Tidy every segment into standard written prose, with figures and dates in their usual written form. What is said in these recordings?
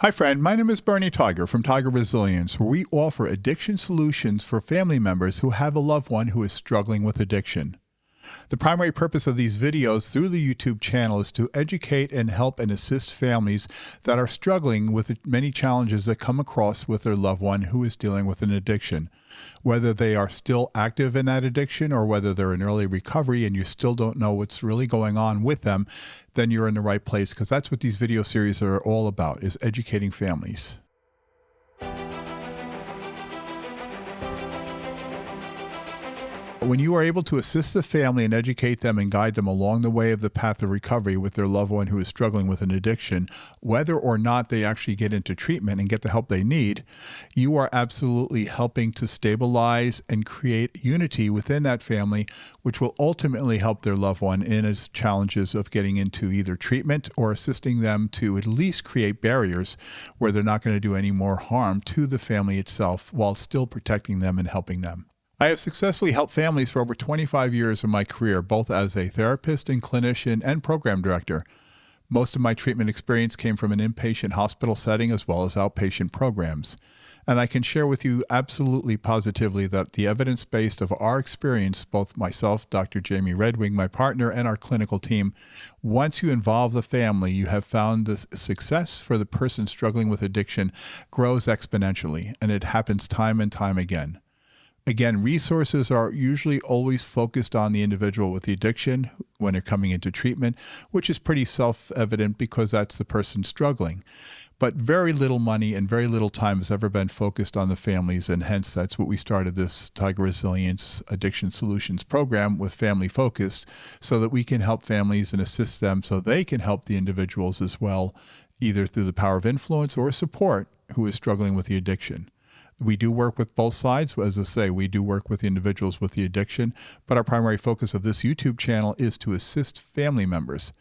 Hi, friend. My name is Bernie Tiger from Tiger Resilience, where we offer addiction solutions for family members who have a loved one who is struggling with addiction. The primary purpose of these videos through the YouTube channel is to educate and help and assist families that are struggling with the many challenges that come across with their loved one who is dealing with an addiction. Whether they are still active in that addiction or whether they're in early recovery and you still don't know what's really going on with them, then you're in the right place, because that's what these video series are all about, is educating families. When you are able to assist the family and educate them and guide them along the way of the path of recovery with their loved one who is struggling with an addiction, whether or not they actually get into treatment and get the help they need, you are absolutely helping to stabilize and create unity within that family, which will ultimately help their loved one in its challenges of getting into either treatment or assisting them to at least create barriers where they're not going to do any more harm to the family itself while still protecting them and helping them. I have successfully helped families for over 25 years in my career, both as a therapist and clinician and program director. Most of my treatment experience came from an inpatient hospital setting as well as outpatient programs. And I can share with you absolutely positively that the evidence based of our experience, both myself, Dr. Jamie Redwing, my partner, and our clinical team, once you involve the family, you have found the success for the person struggling with addiction grows exponentially, and it happens time and time again. Again, resources are usually always focused on the individual with the addiction when they're coming into treatment, which is pretty self-evident because that's the person struggling. But very little money and very little time has ever been focused on the families, and hence that's what we started this Tiger Resilience Addiction Solutions program with, family focused, so that we can help families and assist them so they can help the individuals as well, either through the power of influence or support, who is struggling with the addiction. We do work with both sides. As I say, we do work with the individuals with the addiction, but our primary focus of this YouTube channel is to assist family members.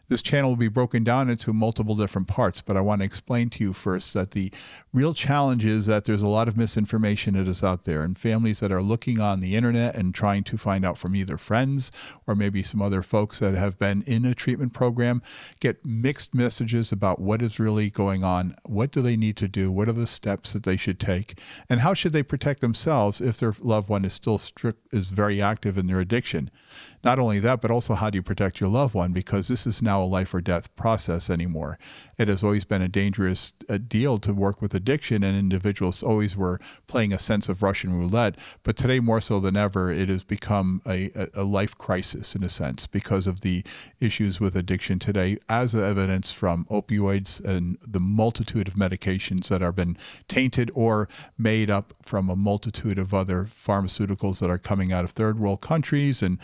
This channel will be broken down into multiple different parts, but I want to explain to you first that the real challenge is that there's a lot of misinformation that is out there, and families that are looking on the internet and trying to find out from either friends or maybe some other folks that have been in a treatment program get mixed messages about what is really going on, what do they need to do, what are the steps that they should take, and how should they protect themselves if their loved one is very active in their addiction. Not only that, but also how do you protect your loved one, because this is now a life or death process anymore. It has always been a dangerous deal to work with addiction, and individuals always were playing a sense of Russian roulette. But today, more so than ever, it has become a life crisis in a sense because of the issues with addiction today, as evidence from opioids and the multitude of medications that have been tainted or made up from a multitude of other pharmaceuticals that are coming out of third world countries and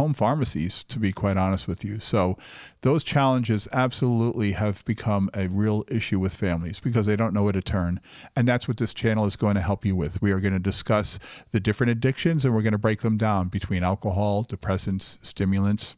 home pharmacies, to be quite honest with you. So those challenges absolutely have become a real issue with families because they don't know where to turn. And that's what this channel is going to help you with. We are going to discuss the different addictions, and we're going to break them down between alcohol, depressants, stimulants,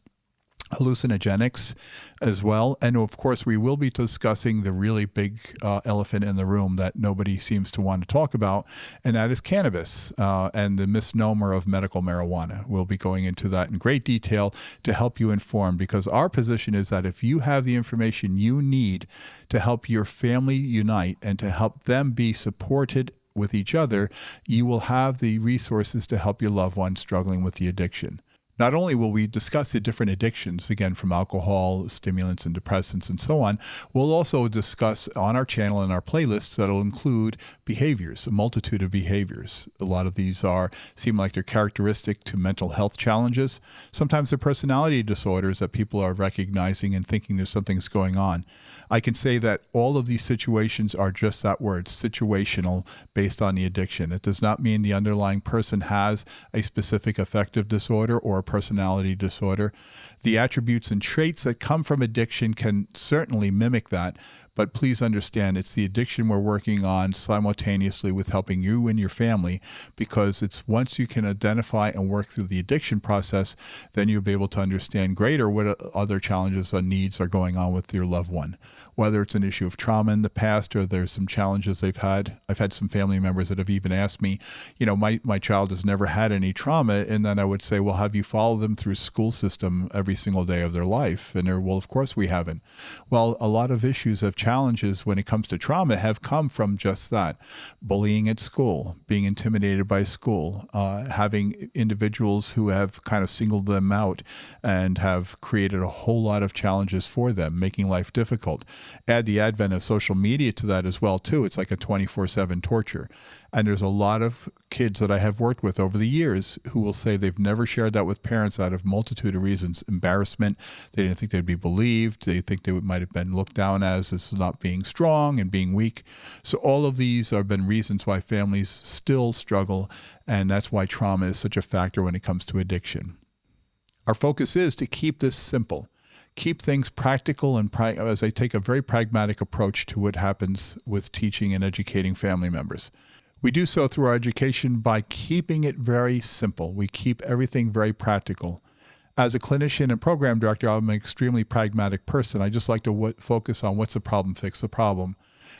hallucinogenics as well. And of course, we will be discussing the really big elephant in the room that nobody seems to want to talk about, and that is cannabis and the misnomer of medical marijuana. We'll be going into that in great detail to help you inform, because our position is that if you have the information you need to help your family unite and to help them be supported with each other, you will have the resources to help your loved one struggling with the addiction. Not only will we discuss the different addictions, again, from alcohol, stimulants, and depressants, and so on, we'll also discuss on our channel and our playlists that will include behaviors, a multitude of behaviors. A lot of these seem like they're characteristic to mental health challenges. Sometimes they're personality disorders that people are recognizing and thinking there's something's going on. I can say that all of these situations are just that word, situational, based on the addiction. It does not mean the underlying person has a specific affective disorder or a personality disorder. The attributes and traits that come from addiction can certainly mimic that, but please understand it's the addiction we're working on simultaneously with helping you and your family, because it's once you can identify and work through the addiction process, then you'll be able to understand greater what other challenges and needs are going on with your loved one. Whether it's an issue of trauma in the past or there's some challenges they've had. I've had some family members that have even asked me, my child has never had any trauma, and then I would say, well, have you followed them through school system every single day of their life? And they're, well, of course we haven't. Well, a lot of issues have challenges when it comes to trauma have come from just that: bullying at school, being intimidated by school, having individuals who have kind of singled them out and have created a whole lot of challenges for them, making life difficult. Add the advent of social media to that as well, too. It's like a 24/7 torture. And there's a lot of kids that I have worked with over the years who will say they've never shared that with parents out of a multitude of reasons. Embarrassment. They didn't think they'd be believed. They think they might have been looked down as not being strong and being weak. So all of these have been reasons why families still struggle. And that's why trauma is such a factor when it comes to addiction. Our focus is to keep this simple. Keep things practical, and as I take a very pragmatic approach to what happens with teaching and educating family members. We do so through our education by keeping it very simple. We keep everything very practical. As a clinician and program director, I'm an extremely pragmatic person. I just like to focus on what's the problem, fix the problem.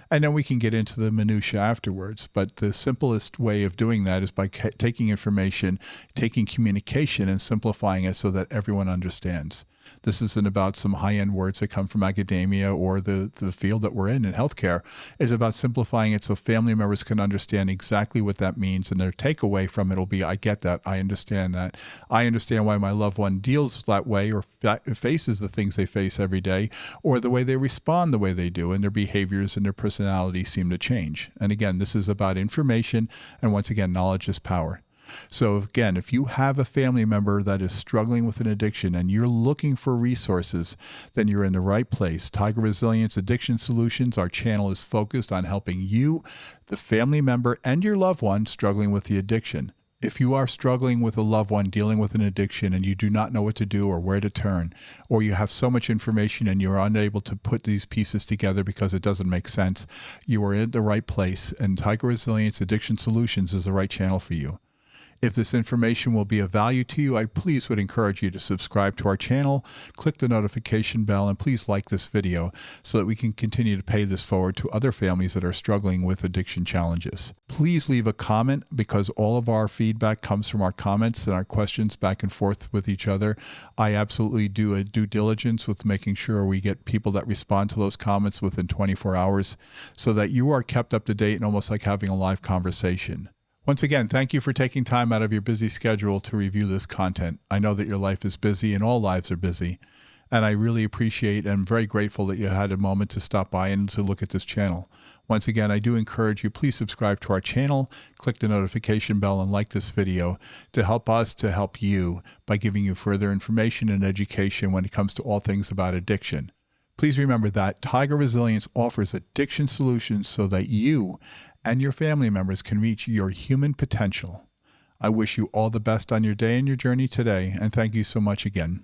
And then we can get into the minutia afterwards. But the simplest way of doing that is by taking information, taking communication, and simplifying it so that everyone understands. This isn't about some high-end words that come from academia or the field that we're in healthcare. It's about simplifying it so family members can understand exactly what that means, and their takeaway from it will be, I get that, I understand that. I understand why my loved one deals that way or faces the things they face every day, or the way they respond the way they do, and their behaviors and their personality seem to change. And again, this is about information, and once again, knowledge is power. So again, if you have a family member that is struggling with an addiction and you're looking for resources, then you're in the right place. Tiger Resilience Addiction Solutions, our channel is focused on helping you, the family member, and your loved one struggling with the addiction. If you are struggling with a loved one dealing with an addiction and you do not know what to do or where to turn, or you have so much information and you're unable to put these pieces together because it doesn't make sense, you are in the right place, and Tiger Resilience Addiction Solutions is the right channel for you. If this information will be of value to you, I please would encourage you to subscribe to our channel, click the notification bell, and please like this video so that we can continue to pay this forward to other families that are struggling with addiction challenges. Please leave a comment, because all of our feedback comes from our comments and our questions back and forth with each other. I absolutely do a due diligence with making sure we get people that respond to those comments within 24 hours so that you are kept up to date and almost like having a live conversation. Once again, thank you for taking time out of your busy schedule to review this content. I know that your life is busy and all lives are busy, and I really appreciate and I'm very grateful that you had a moment to stop by and to look at this channel. Once again, I do encourage you, please subscribe to our channel, click the notification bell, and like this video to help us to help you by giving you further information and education when it comes to all things about addiction. Please remember that Tiger Resilience offers addiction solutions so that you and your family members can reach your human potential. I wish you all the best on your day and your journey today, and thank you so much again.